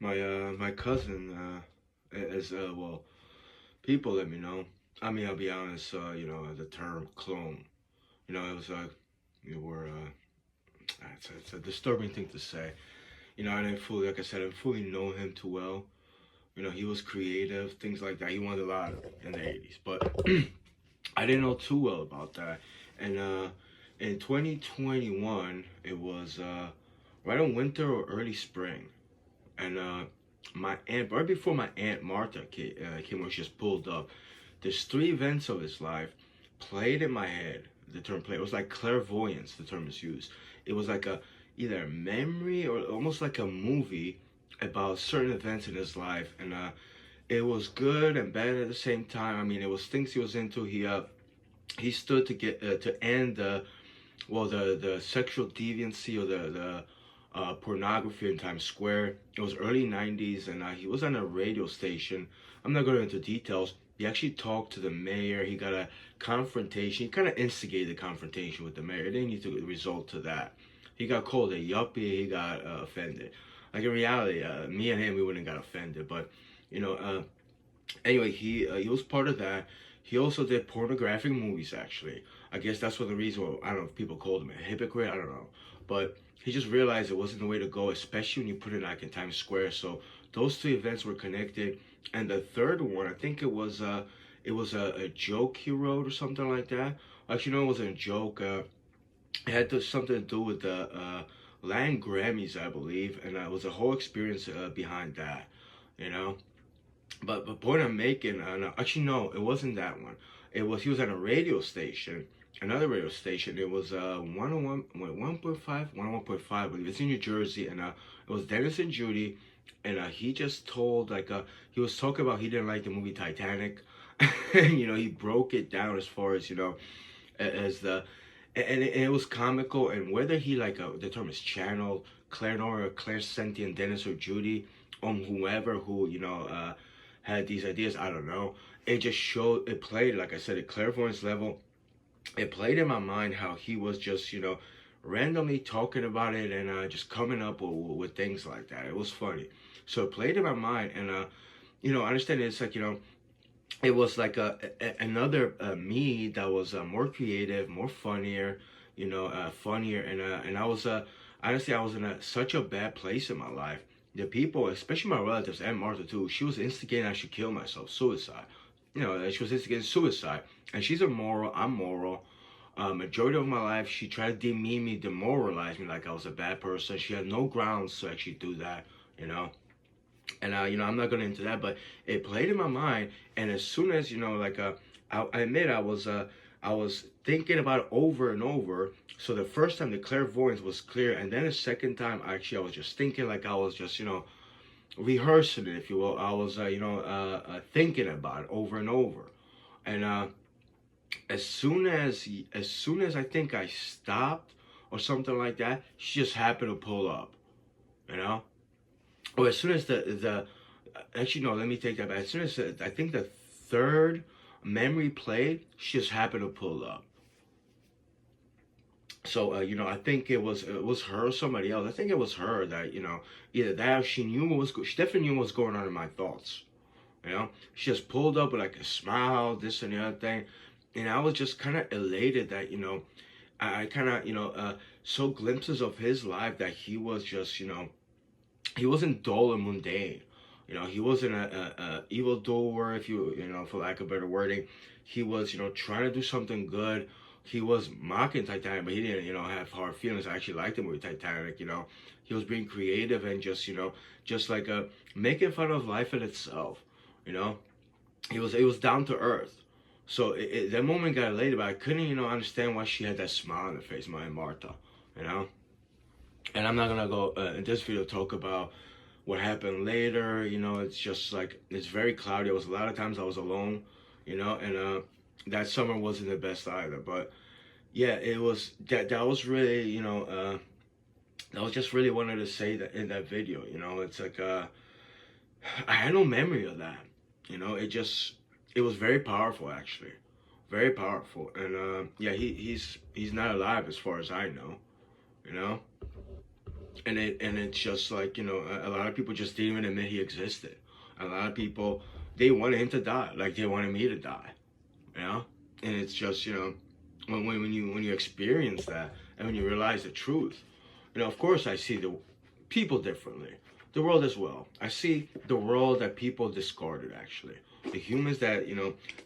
My cousin is well, people let me know. I mean, I'll be honest. The term clone. It was you were it's a disturbing thing to say. I didn't fully, like I said, I didn't fully know him too well. He was creative, things like that. He wanted a lot in the '80s, but I didn't know too well about that. And in 2021, it was right on winter or early spring, and my aunt, right before my aunt Martha came when she just pulled up, there's three events of his life played in my head. The term play, it was like clairvoyance. The term is used. It was like a either a memory or almost like a movie about certain events in his life, and it was good and bad at the same time. I mean, it was things he was into. He stood to get to end the sexual deviancy or the pornography in Times Square. It was early '90s, and he was on a radio station. I'm not going into details. He actually talked to the mayor. He got a confrontation. He kind of instigated the confrontation with the mayor. It didn't need to result to that. He got called a yuppie. He got offended. Like in reality, me and him, we wouldn't got offended. But you know, anyway, he was part of that. He also did pornographic movies. Actually, I guess that's what the reason. I don't know if people called him a hypocrite. I don't know, but he just realized it wasn't the way to go, especially when you put it like in Times Square. So those two events were connected, and the third one, I think it was a joke he wrote or something like that. Actually, no, it wasn't a joke. It had something to do with the Latin Grammys, I believe, and it was a whole experience behind that. You know, but the point I'm making, no, actually no, it wasn't that one. It was he was at a radio station, another radio station. It was 101, 1.5, 101.5, I believe. It's in New Jersey, and it was Dennis and Judy, and he just told he was talking about he didn't like the movie Titanic. He broke it down as far as as the and it was comical, and whether he the term is channeled Claire Nora, Claire Sentient, Dennis or Judy, whoever who had these ideas. I don't know. It just showed. It played, like I said, at clairvoyance level. It played in my mind how he was just randomly talking about it and just coming up with things like that. It was funny. So it played in my mind, and I understand it's like it was like another me that was more creative, more funnier, funnier, and I was honestly I was in such a bad place in my life. The people, especially my relatives and Martha too, she was instigating I should kill myself, suicide. She was instigating suicide, and she's immoral. I'm moral. Majority of my life, she tried to demean me, demoralize me like I was a bad person. She had no grounds to actually do that, you know. And I'm not going into that, but it played in my mind. And as soon as I admit I was thinking about it over and over. So the first time the clairvoyance was clear, and then the second time actually I was just thinking like I was just rehearsing it, if you will. I was thinking about it over and over, and as soon as I think I stopped or something like that, she just happened to pull up, you know. Or as soon as the actually no, let me take that back. As soon as I think the third memory played, she just happened to pull up. So I think it was her or somebody else. I think it was her that either that or she knew she definitely knew what was going on in my thoughts. She just pulled up with like a smile, this and the other thing, and I was just kind of elated that I kind of saw glimpses of his life that he was just he wasn't dull and mundane. He wasn't a evil doer, if for lack of better wording. He was, trying to do something good. He was mocking Titanic, but he didn't, have hard feelings. I actually liked the movie Titanic. He was being creative and just like making fun of life in itself. You know, he was down to earth. So that moment got elated, but I couldn't, understand why she had that smile on her face, my Martha. You know, and I'm not gonna go in this video talk about what happened later. It's just like it's very cloudy. It was a lot of times I was alone, and that summer wasn't the best either. But yeah, it was that was really that was just really wanted to say that in that video. It's like I had no memory of that. It was very powerful actually, very powerful. And yeah, he's not alive as far as I know. You know. And it's just like, a lot of people just didn't even admit he existed. A lot of people, they wanted him to die, like they wanted me to die, you know. And it's just, when you experience that, and when you realize the truth, of course I see the people differently, the world as well. I see the world that people discarded, actually, the humans that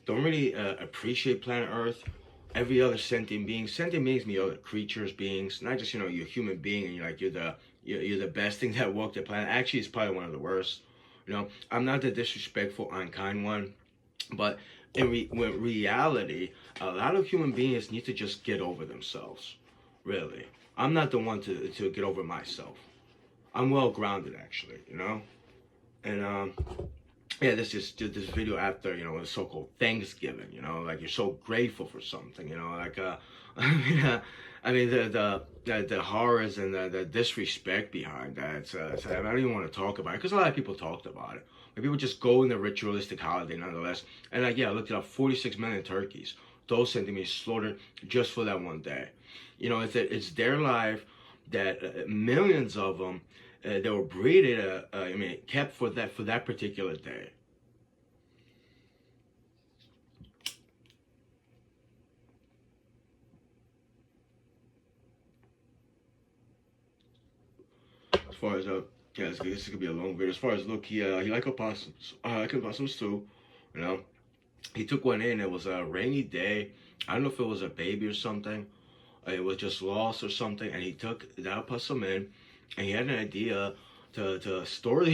don't really appreciate planet Earth. Every other sentient beings mean other creatures, beings, not just you're a human being and you're the best thing that walked the planet. Actually, it's probably one of the worst. I'm not the disrespectful, unkind one, but when reality, a lot of human beings need to just get over themselves. Really, I'm not the one to get over myself. I'm well grounded, actually. And yeah, this just did this video after the so-called Thanksgiving. Like you're so grateful for something. Like I mean, the horrors and the disrespect behind that. I don't even want to talk about it because a lot of people talked about it. Like people just go in the ritualistic holiday nonetheless. And like, yeah, I looked it up. 46 million turkeys. Those centimeters slaughtered just for that one day. It's their life that millions of them. They were breeded, kept for that particular day. As far as yeah, this could be a long video. As far as look, he like opossums. I like opossums too. You know, he took one in. It was a rainy day. I don't know if it was a baby or something. It was just lost or something, and he took that opossum in, and he had an idea to store the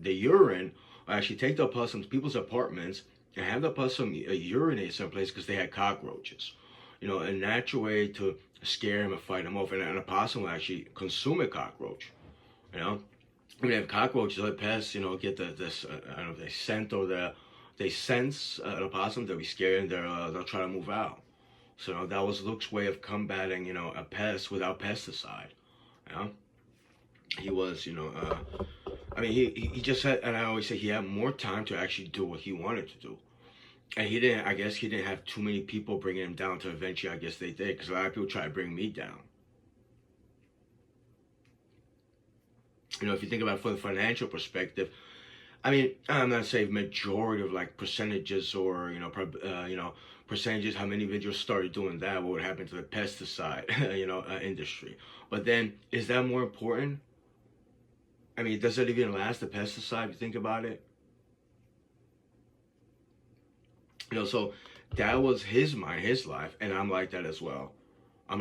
urine, or actually take the opossums to people's apartments and have the opossum urinate someplace because they had cockroaches. A natural way to scare him and fight him off. And an opossum will actually consume a cockroach. When they have cockroaches, they pests, get this, I don't know if they scent or they sense an opossum, they'll be scared and they'll try to move out. So that was Luke's way of combating, a pest without pesticide. He was, he just had, and I always say he had more time to actually do what he wanted to do. And I guess he didn't have too many people bringing him down to eventually, I guess they did, because a lot of people try to bring me down. If you think about it from the financial perspective, I'm not saying majority of like percentages or, percentages, how many videos started doing that, what would happen to the pesticide, industry. But then, is that more important? Does it even last, the pesticide, if you think about it? So that was his mind, his life, and I'm like that as well. I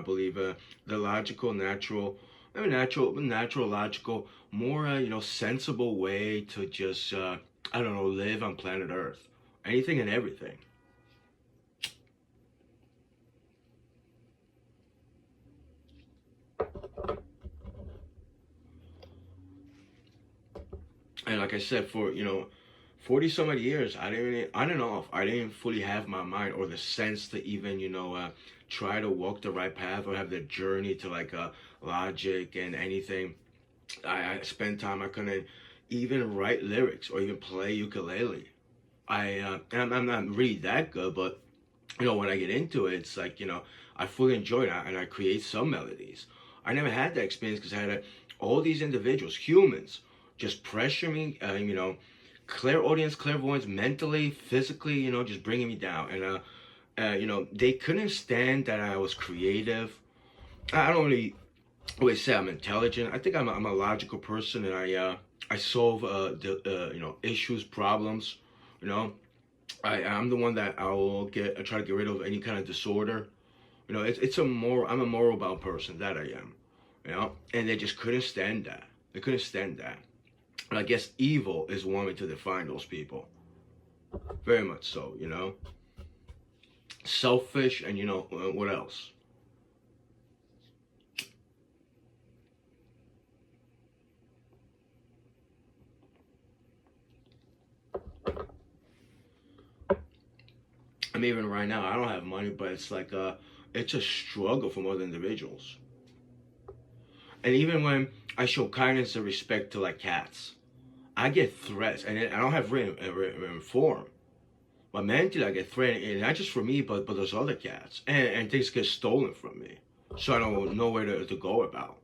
believe the logical, natural, logical, more, sensible way to just, live on planet Earth. Anything and everything. And like I said, for 40 some odd years, I didn't fully have my mind or the sense to even try to walk the right path or have the journey to like logic and anything. I spent time, I couldn't even write lyrics or even play ukulele. I'm not really that good, but when I get into it, it's like I fully enjoy it and I create some melodies. I never had that experience because I had all these individuals, humans, just pressure me, clairaudience, clairvoyance, mentally, physically, just bringing me down. And, they couldn't stand that I was creative. I don't really always say I'm intelligent. I think I'm a logical person, and I solve, issues, problems, I'm the one that I try to get rid of any kind of disorder. I'm a moral bound person, that I am, and they just couldn't stand that. They couldn't stand that. And I guess evil is one way to define those people. Very much so, Selfish and, what else? Even right now, I don't have money, but it's like, it's a struggle for most individuals. And even when I show kindness and respect to like cats, I get threats, and I don't have written form. But mentally, I get threatened, and not just for me, but those other cats, and things get stolen from me, so I don't know where to go about.